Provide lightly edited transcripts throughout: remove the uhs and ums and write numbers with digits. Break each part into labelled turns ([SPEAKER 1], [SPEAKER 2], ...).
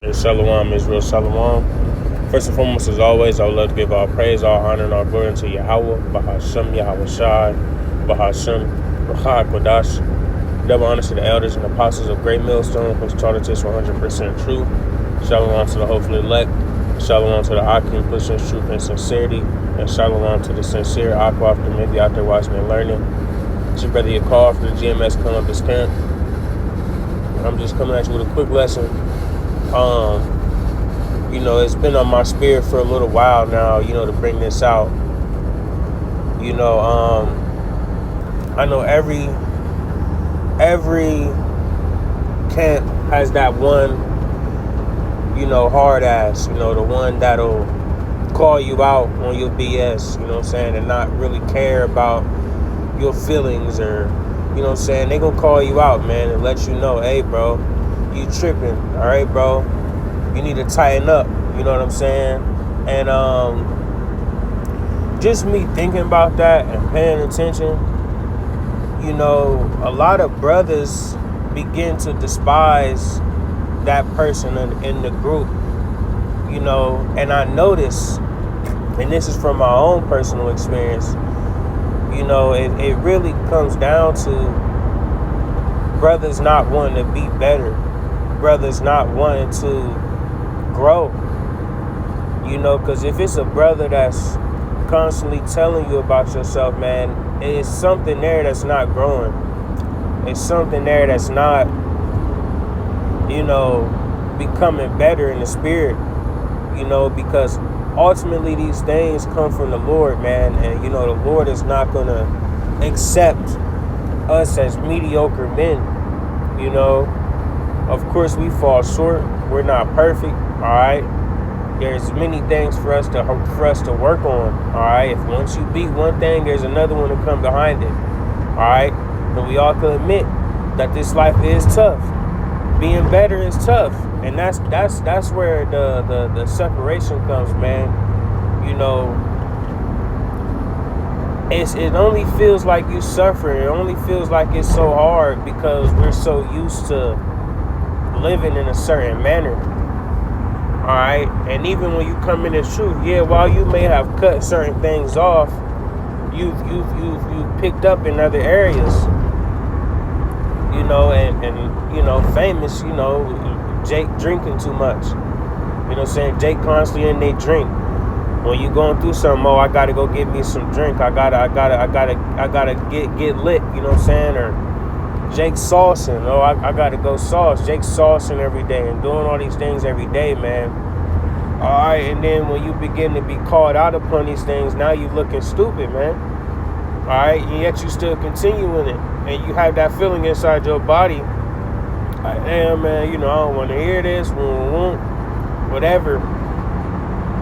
[SPEAKER 1] Shalom, Israel, Shalom. First and foremost, as always, I would love to give all praise, all honor, and all glory unto Yahweh, Bahashem, Yahweh Shai, Bahashem, Ruchai Kodash. Double honor to the elders and apostles of Great Millstone, whose taught us 100% true. Shalom to the hopefully elect. Shalom to the Akim, pushing truth and sincerity. And shalom to the sincere Aqua, after maybe out there watching and learning. It's your brother Yakar for the GMS Columbus Camp. I'm just coming at you with a quick lesson. It's been on my spirit for a little while now, to bring this out. I know every camp has that one, hard ass, the one that'll call you out on your BS, and not really care about your feelings or, they gonna call you out, man, and let you know, hey, bro, you tripping, all right, bro, you need to tighten up, you know what I'm saying? And just me thinking about that and paying attention, a lot of brothers begin to despise that person in the group, and I notice, and this is from my own personal experience, it really comes down to brothers not wanting to be better, brothers not wanting to grow, because if it's a brother that's constantly telling you about yourself, man, it's something there that's not growing. It's something there that's not, becoming better in the spirit, because ultimately these things come from the Lord, man, and, the Lord is not going to accept us as mediocre men, Of course, we fall short. We're not perfect, all right? There's many things for us to work on, all right? If once you beat one thing, there's another one to come behind it, all right? But we all can admit that this life is tough. Being better is tough, and that's where the separation comes, man. It only feels like you suffer. It only feels like it's so hard because we're so used to living in a certain manner. All right, and even when you come in as truth, while you may have cut certain things off, you've picked up in other areas. Famous, Jake drinking too much. Jake constantly in they drink. When you going through something, I gotta go get me some drink. I gotta get lit, Or Jake saucing, I gotta go sauce. Jake saucing every day and doing all these things every day, man. All right, and then when you begin to be called out upon these things, now you looking stupid, man. All right, and yet you still continuing it, and you have that feeling inside your body, like, damn, man, I don't want to hear this, whatever.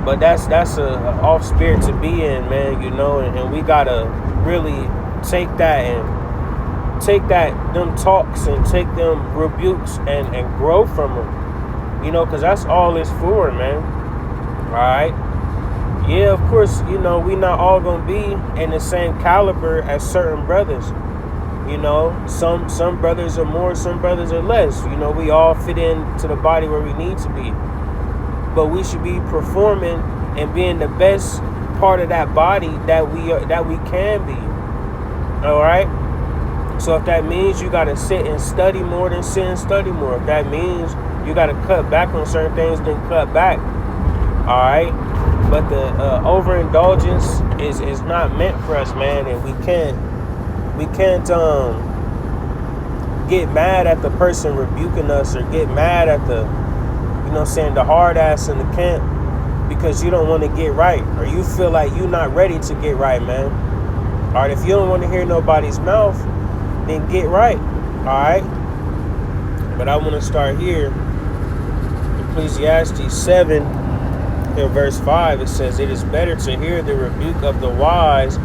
[SPEAKER 1] But that's a off spirit to be in, man, and we gotta really take them talks and take them rebukes and grow from them, because that's all it's for, man. All right. Yeah, of course, we not all gonna be in the same caliber as certain brothers. Some brothers are more, some brothers are less. We all fit into the body where we need to be. But we should be performing and being the best part of that body that we can be. All right. So if that means you gotta sit and study more, then sit and study more. If that means you gotta cut back on certain things, then cut back. All right. But the overindulgence is not meant for us, man, and we can't get mad at the person rebuking us or get mad at the the hard ass in the camp because you don't want to get right or you feel like you're not ready to get right, man. All right, if you don't want to hear nobody's mouth, then get right. All right. But I want to start here. Ecclesiastes 7, in verse 5, it says, "It is better to hear the rebuke of the wise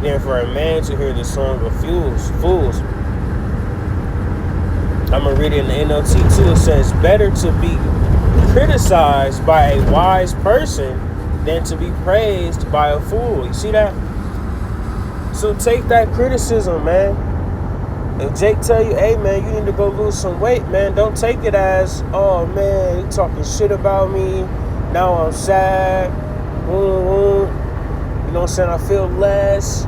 [SPEAKER 1] than for a man to hear the song of fools." I'm going to read it in the NLT too. It says, "Better to be criticized by a wise person than to be praised by a fool." You see that? So take that criticism, man. If Jake tell you, hey man, you need to go lose some weight, man, don't take it as, oh man, he talking shit about me. Now I'm sad. You know what I'm saying? I feel less.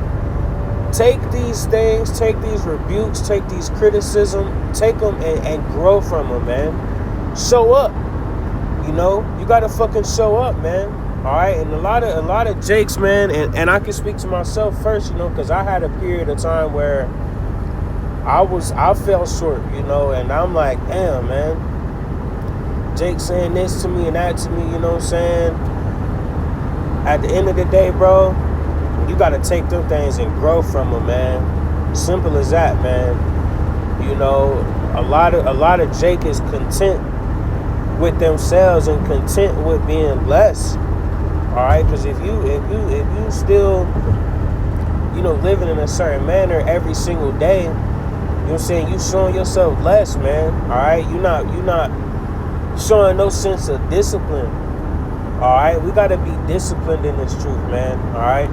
[SPEAKER 1] Take these things, take these rebukes, take these criticism, take them and grow from them, man. Show up. You know, you gotta fucking show up, man. All right, and a lot of Jakes, man, and I can speak to myself first, you know, because I had a period of time where I fell short, you know, and I'm like, damn, man, Jake saying this to me and that to me, you know what I'm saying? At the end of the day, bro, you gotta take them things and grow from them, man. Simple as that, man. You know, a lot of Jake is content with themselves and content with being less. All right, because if you still, you know, living in a certain manner every single day, you know what I'm saying, you showing yourself less, man. All right, you're not showing no sense of discipline. All right, we gotta be disciplined in this truth, man. All right,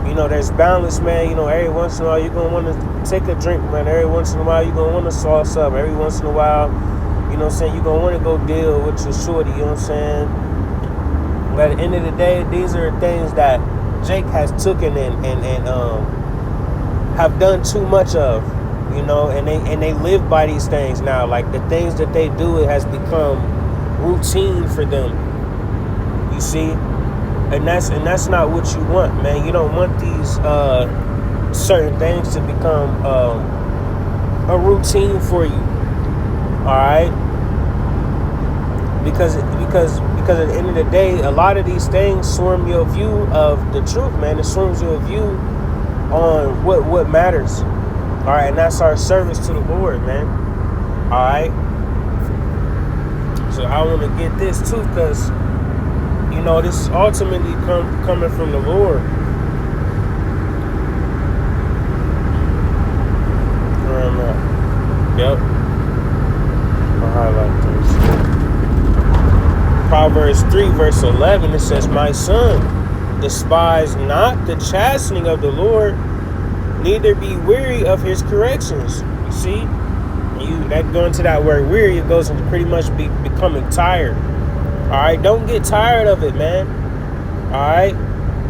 [SPEAKER 1] you know, there's balance, man. You know, every once in a while you're gonna want to take a drink, man. Every once in a while you're gonna want to sauce up. Every once in a while, you know what I'm saying, you're gonna want to go deal with your shorty. You know what I'm saying. But at the end of the day, these are things that Jake has taken and have done too much of, you know, and they live by these things now. Like the things that they do, it has become routine for them. You see, and that's not what you want, man. You don't want these certain things to become a routine for you. All right, because at the end of the day, a lot of these things swarm your view of the truth, man. It swarms your view on what matters. All right, and that's our service to the Lord, man. All right. So I want to get this too, because you know this is ultimately coming from the Lord. Where am I? Yep. I'll highlight this. Proverbs 3 verse 11, it says, my son, despise not the chastening of the Lord, neither be weary of his corrections. You see, that going to that word weary, it goes into pretty much becoming tired. All right, don't get tired of it, man. All right,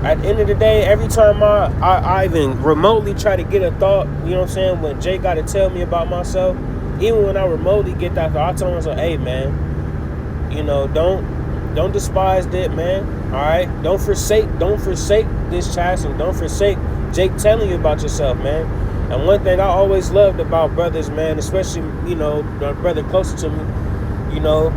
[SPEAKER 1] at the end of the day, every time I even remotely try to get a thought, you know what I'm saying, when Jay got to tell me about myself, even when I remotely get that thought, I tell myself, hey man, you know, don't despise that, man. All right, don't forsake this chastening. Don't forsake Jake telling you about yourself, man. And one thing I always loved about brothers, man, especially, you know, a brother closer to me, you know,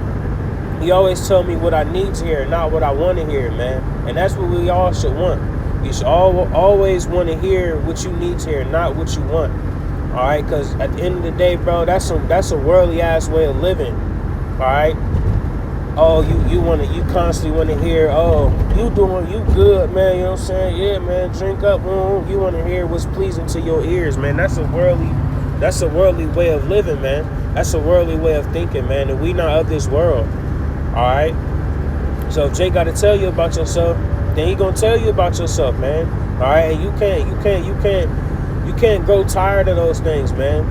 [SPEAKER 1] he always tell me what I need to hear, not what I want to hear, man. And that's what we all should want. You should always want to hear what you need to hear, not what you want. All right, because at the end of the day, bro, that's a worldly ass way of living. All right. Oh, you constantly want to hear, oh, you good, man, you know what I'm saying? Yeah, man, drink up. You want to hear what's pleasing to your ears, man. That's a worldly way of living, man. That's a worldly way of thinking, man. And we not of this world. All right. So if Jay got to tell you about yourself, then he gonna tell you about yourself, man. All right. And you can't grow tired of those things, man.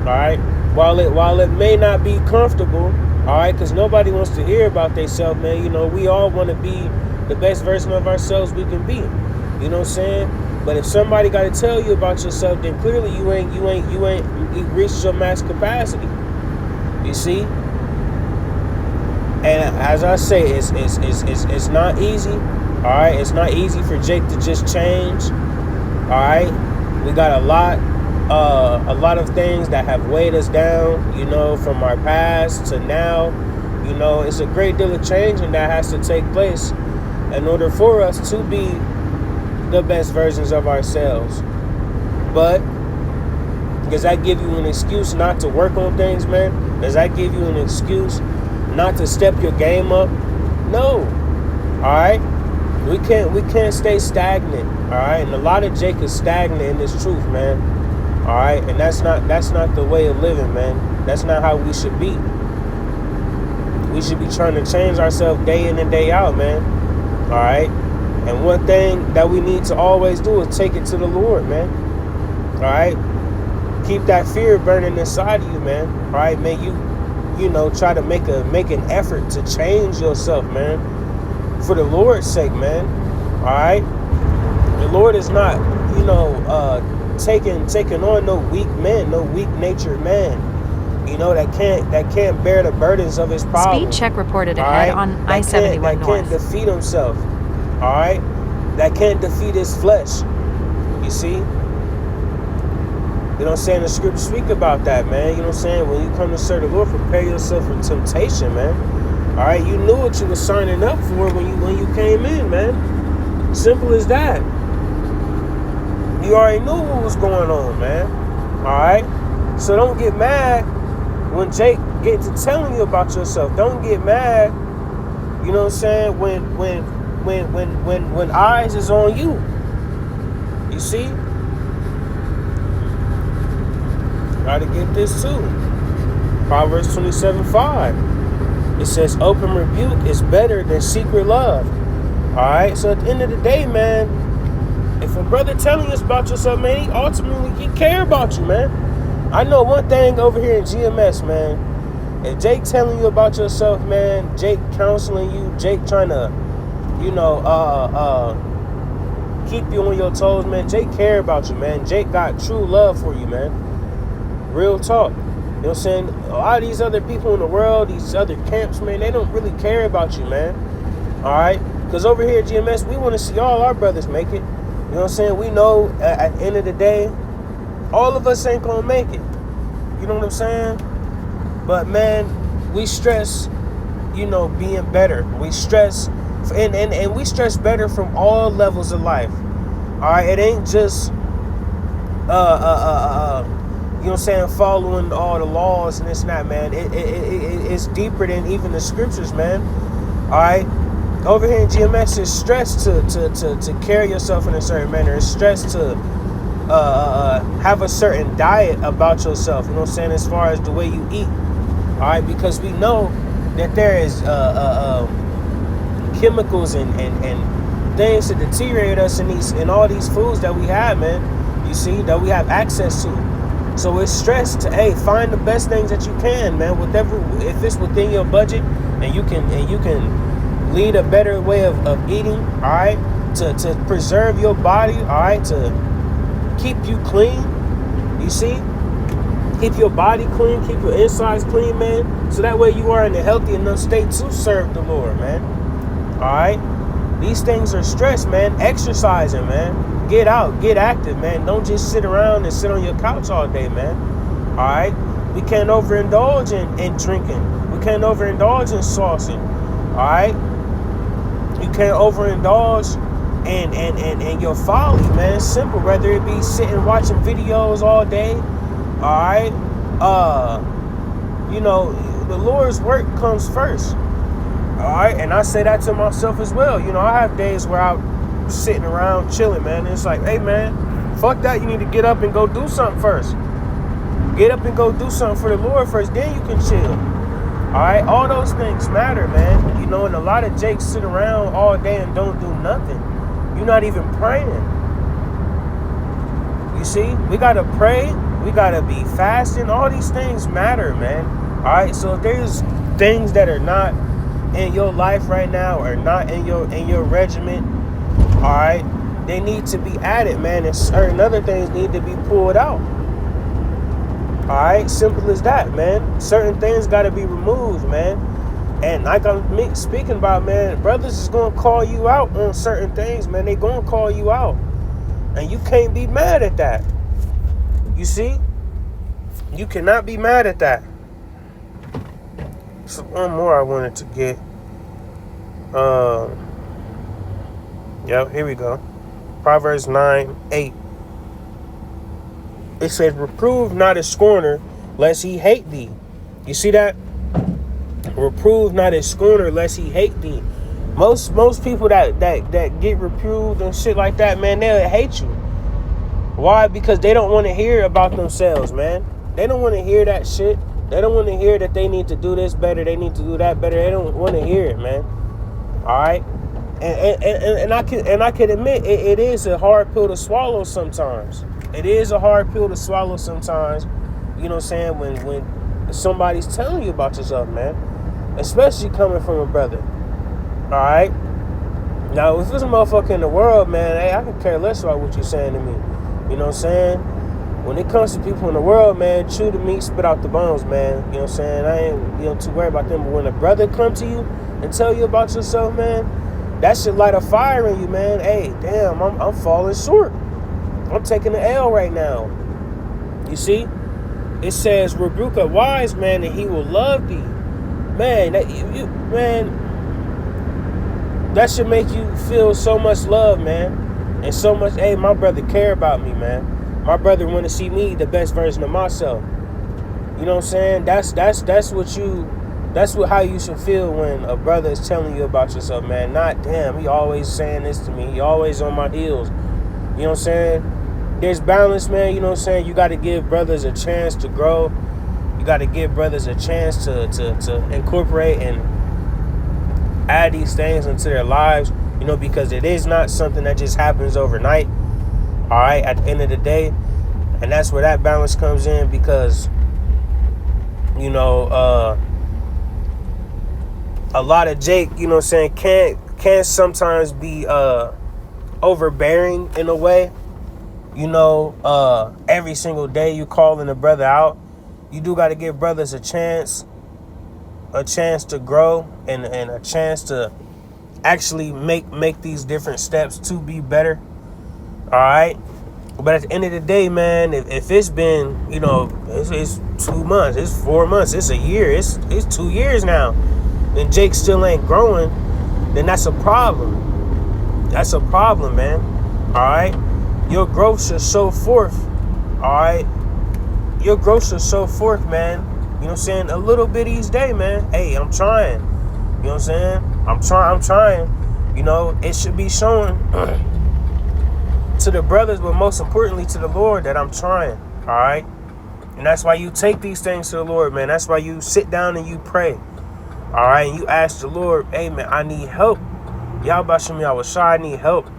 [SPEAKER 1] All right. While it may not be comfortable. All right, because nobody wants to hear about themselves, man. You know, we all want to be the best version of ourselves we can be. You know what I'm saying? But if somebody got to tell you about yourself, then clearly you ain't reached your max capacity. You see? And as I say, it's not easy. All right, it's not easy for Jake to just change. All right, we got a lot of things that have weighed us down, you know, from our past to now. You know, it's a great deal of changing that has to take place in order for us to be the best versions of ourselves. But does that give you an excuse not to work on things, man? Does that give you an excuse not to step your game up? No. All right, we can't stay stagnant. All right, and a lot of Jake is stagnant in this truth, man. All right, and that's not the way of living, man. That's not how we should be. We should be trying to change ourselves day in and day out, man. All right, and one thing that we need to always do is take it to the Lord, man. All right, Keep that fear burning inside of you, man. All right, may you know, try to make an effort to change yourself, man, for the Lord's sake, man. All right, the Lord is not, you know, taking on no weak man, no weak natured man, you know, that can't bear the burdens of his problems.
[SPEAKER 2] Speed check reported ahead on I-71
[SPEAKER 1] that
[SPEAKER 2] North.
[SPEAKER 1] Can't defeat himself. All right, that can't defeat his flesh. You see. You know what I'm saying? The scriptures speak about that, man. You know what I'm saying? When you come to serve the Lord, prepare yourself for temptation, man. All right, you knew what you were signing up for when you came in, man. Simple as that. You already knew what was going on, man. All right, so don't get mad when Jake get to telling you about yourself. Don't get mad. You know what I'm saying? When eyes is on you. You see. Got to get this too. Proverbs 27:5. It says, open rebuke is better than secret love. Alright, so at the end of the day, man, if a brother telling us about yourself, man, he ultimately care about you, man. I know one thing over here in GMS, man. If Jake telling you about yourself, man, Jake counseling you, Jake trying to, you know, keep you on your toes, man, Jake care about you, man. Jake got true love for you, man. Real talk. You know what I'm saying? A lot of these other people in the world, these other camps, man, they don't really care about you, man. Alright? Because over here at GMS, we want to see all our brothers make it. You know what I'm saying? We know at the end of the day, all of us ain't going to make it. You know what I'm saying? But, man, we stress, you know, being better. We stress, and we stress better from all levels of life. Alright? It ain't just, you know what I'm saying, following all the laws and this and that, man. It's deeper than even the scriptures, man. All right? Over here in GMS, it's stressed to carry yourself in a certain manner. It's stressed to have a certain diet about yourself, you know what I'm saying, as far as the way you eat. All right? Because we know that there is chemicals and things to deteriorate us in all these foods that we have, man. You see, that we have access to. So it's stressed to, hey, find the best things that you can, man. Whatever, if it's within your budget, and you can lead a better way of eating, all right, to preserve your body, all right, to keep you clean. You see, keep your body clean, keep your insides clean, man. So that way you are in a healthy enough state to serve the Lord, man. All right, these things are stress, man. Exercising, man. Get out, get active, man. Don't just sit around and sit on your couch all day, man. All right? We can't overindulge in drinking. We can't overindulge in saucing. All right? You can't overindulge in your folly, man. It's simple. Whether it be sitting watching videos all day, all right? You know, the Lord's work comes first. All right? And I say that to myself as well. You know, I have days where I'm sitting around chilling, man. And it's like, hey, man, fuck that. You need to get up and go do something first. Get up and go do something for the Lord first. Then you can chill. All right? All those things matter, man. You know, and a lot of jakes sit around all day and don't do nothing. You're not even praying. You see? We got to pray. We got to be fasting. All these things matter, man. All right? So if there's things that are not in your life right now or not in your regimen, all right, they need to be added, man, and certain other things need to be pulled out. All right, simple as that, man. Certain things got to be removed, man. And like I'm speaking about, man, brothers is going to call you out on certain things, man. They going to call you out. And you can't be mad at that. You see? You cannot be mad at that. So one more I wanted to get. Yep, here we go. Proverbs 9:8. It says, reprove not a scorner, lest he hate thee. You see that? Reprove not a scorner, lest he hate thee. Most people that get reproved and shit like that, man, they'll hate you. Why? Because they don't want to hear about themselves, man. They don't want to hear that shit. They don't want to hear that they need to do this better, they need to do that better. They don't want to hear it, man. All right? And I can admit it is a hard pill to swallow sometimes. It is a hard pill to swallow sometimes, you know what I'm saying, when somebody's telling you about yourself, man. Especially coming from a brother. Alright? Now, if there's a motherfucker in the world, man, hey, I can care less about what you're saying to me. You know what I'm saying? When it comes to people in the world, man, chew the meat, spit out the bones, man. You know what I'm saying? I ain't, too worried about them. But when a brother come to you and tell you about yourself, man, that should light a fire in you, man. Hey, damn, I'm falling short. I'm taking the L right now. You see? It says, rebuke a wise man and he will love thee. Man, that should make you feel so much love, man. And so much, hey, my brother care about me, man. My brother want to see me the best version of myself. You know what I'm saying? That's how you should feel when a brother is telling you about yourself, man. Not, damn, he always saying this to me. He always on my heels. You know what I'm saying? There's balance, man. You know what I'm saying? You got to give brothers a chance to grow. You got to give brothers a chance to incorporate and add these things into their lives, because it is not something that just happens overnight. All right, at the end of the day, and that's where that balance comes in, because a lot of Jake, can sometimes be overbearing in a way. Every single day you calling a brother out. You do got to give brothers a chance to grow and a chance to actually make these different steps to be better. All right. But at the end of the day, man, if it's been, it's 2 months, it's 4 months, it's a year, it's 2 years now, and Jake still ain't growing, then that's a problem. That's a problem, man. All right. Your growth should show forth. All right. Your growth should show forth, man. You know what I'm saying? A little bit each day, man. Hey, I'm trying. You know what I'm saying? I'm trying. It should be showing to the brothers, but most importantly to the Lord, that I'm trying. All right? And that's why you take these things to the Lord, man. That's why you sit down and you pray. All right? And you ask the Lord, hey, man, I need help. Y'all bashing me, I was shy, I need help.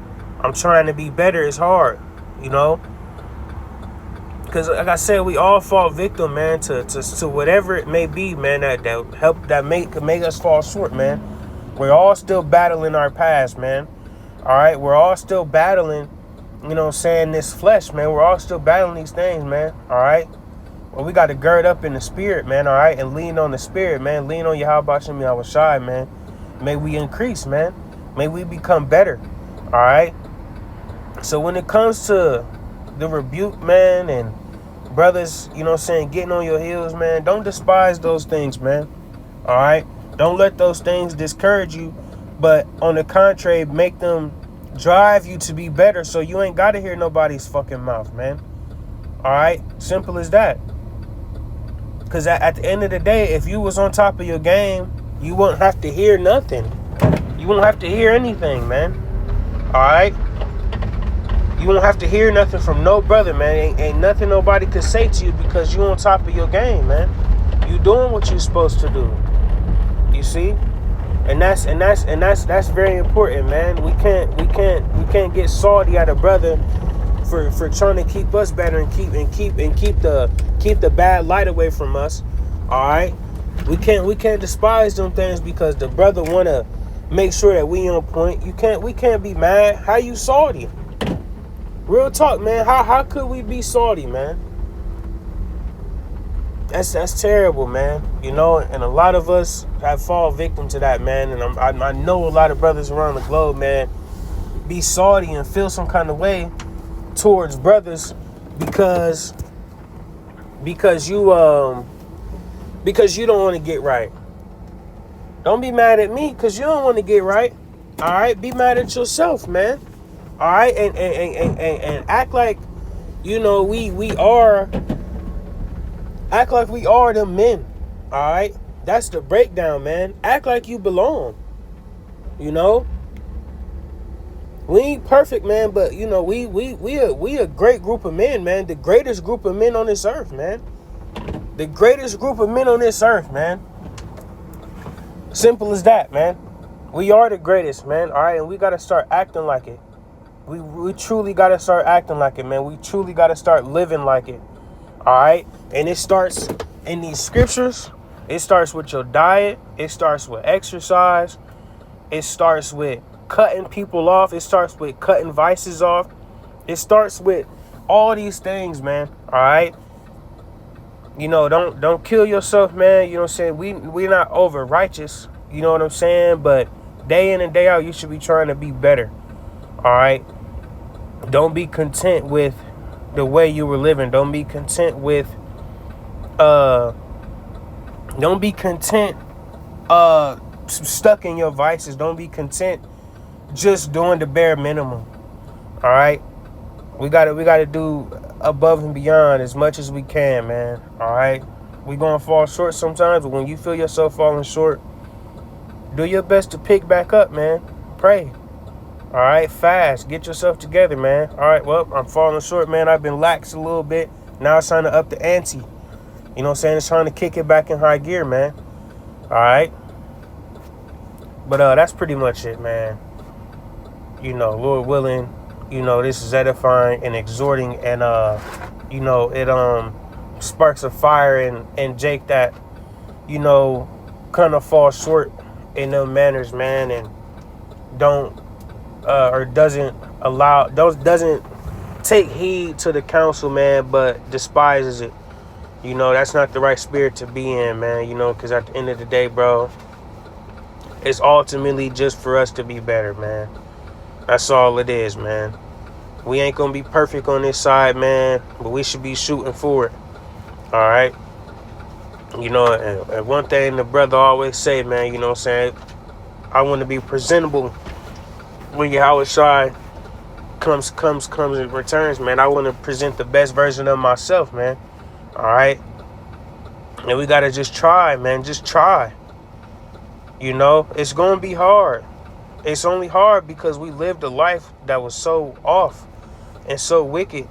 [SPEAKER 1] I'm trying to be better. It's hard, because like I said, we all fall victim, man, to whatever it may be, man, that make us fall short, man. We're all still battling our past, man. All right, we're all still battling, this flesh, man. We're all still battling these things, man. All right. Well, we got to gird up in the spirit, man. All right, and lean on the spirit, man. Lean on Yahweh Shem Yahweh Shai, man. May we increase, man. May we become better. All right. So when it comes to the rebuke, man, and brothers, getting on your heels, man, don't despise those things, man. All right? Don't let those things discourage you, but on the contrary, make them drive you to be better, so you ain't got to hear nobody's fucking mouth, man. All right? Simple as that. Because at the end of the day, if you was on top of your game, you won't have to hear nothing. You won't have to hear anything, man. All right? You won't have to hear nothing from no brother, man. Ain't nothing nobody could say to you, because you on top of your game, man. You doing what you're supposed to do. You see? And that's very important, man. We can't get salty at a brother for trying to keep us better and keep the bad light away from us. All right? We can't despise them things because the brother wanna make sure that we on point. We can't be mad. How you salty? Real talk, man. How could we be salty, man? That's terrible, man. And a lot of us have fallen victim to that, man. And I know a lot of brothers around the globe, man, be salty and feel some kind of way towards brothers because you don't want to get right. Don't be mad at me because you don't want to get right. All right, be mad at yourself, man. All right, and act like act like we are the men. All right, that's the breakdown, man. Act like you belong. We ain't perfect, man, but we a great group of men, man. The greatest group of men on this earth, man. The greatest group of men on this earth, man. Simple as that, man. We are the greatest, man. All right, and we gotta start acting like it. We truly got to start acting like it, man. We truly got to start living like it. All right? And it starts in these scriptures. It starts with your diet. It starts with exercise. It starts with cutting people off. It starts with cutting vices off. It starts with all these things, man. All right? You know, don't kill yourself, man. You know what I'm saying? We're not over righteous. You know what I'm saying? But day in and day out, you should be trying to be better. All right? Don't be content with the way you were living. Don't be content with don't be content stuck in your vices. Don't be content just doing the bare minimum. All right? We gotta do above and beyond as much as we can, man. All right? We gonna fall short sometimes, but when you feel yourself falling short, do your best to pick back up, man. Pray. All right, fast. Get yourself together, man. All right, well, I'm falling short, man. I've been lax a little bit. Now it's time to up the ante. You know what I'm saying? It's time to kick it back in high gear, man. All right? But that's pretty much it, man. You know, Lord willing, you know, this is edifying and exhorting, and you know, it sparks a fire in Jake that, you know, kind of fall short in them manners, man, and don't or doesn't take heed to the counsel, man, but despises it. You know, that's not the right spirit to be in, man. You know, because at the end of the day, bro, it's ultimately just for us to be better, man. That's all it is, man. We ain't gonna be perfect on this side, man, but we should be shooting for it. All right. You know, and one thing the brother always say, man, you know what I'm saying, I want to be presentable when Yahushua comes and returns, man. I want to present the best version of myself, man. All right? And we got to just try, man. Just try. You know, it's going to be hard. It's only hard because we lived a life that was so off and so wicked.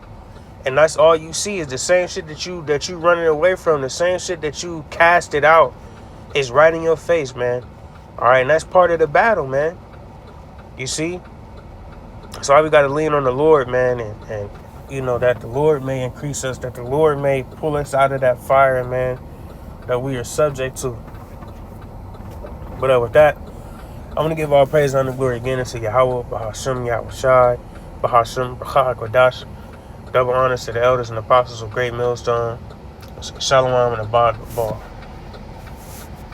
[SPEAKER 1] And that's all you see is the same shit that you running away from. The same shit that you casted out is right in your face, man. All right? And that's part of the battle, man. You see? So we got to lean on the Lord, man, and you know, that the Lord may increase us, that the Lord may pull us out of that fire, man, that we are subject to. But with that, I'm going to give all praise and glory again to Yahweh, Bahashim, Yahushai, Bahashim, B'chai, Kodash. Double honors to the elders and apostles of Great Millstone. Shalom and abad ball.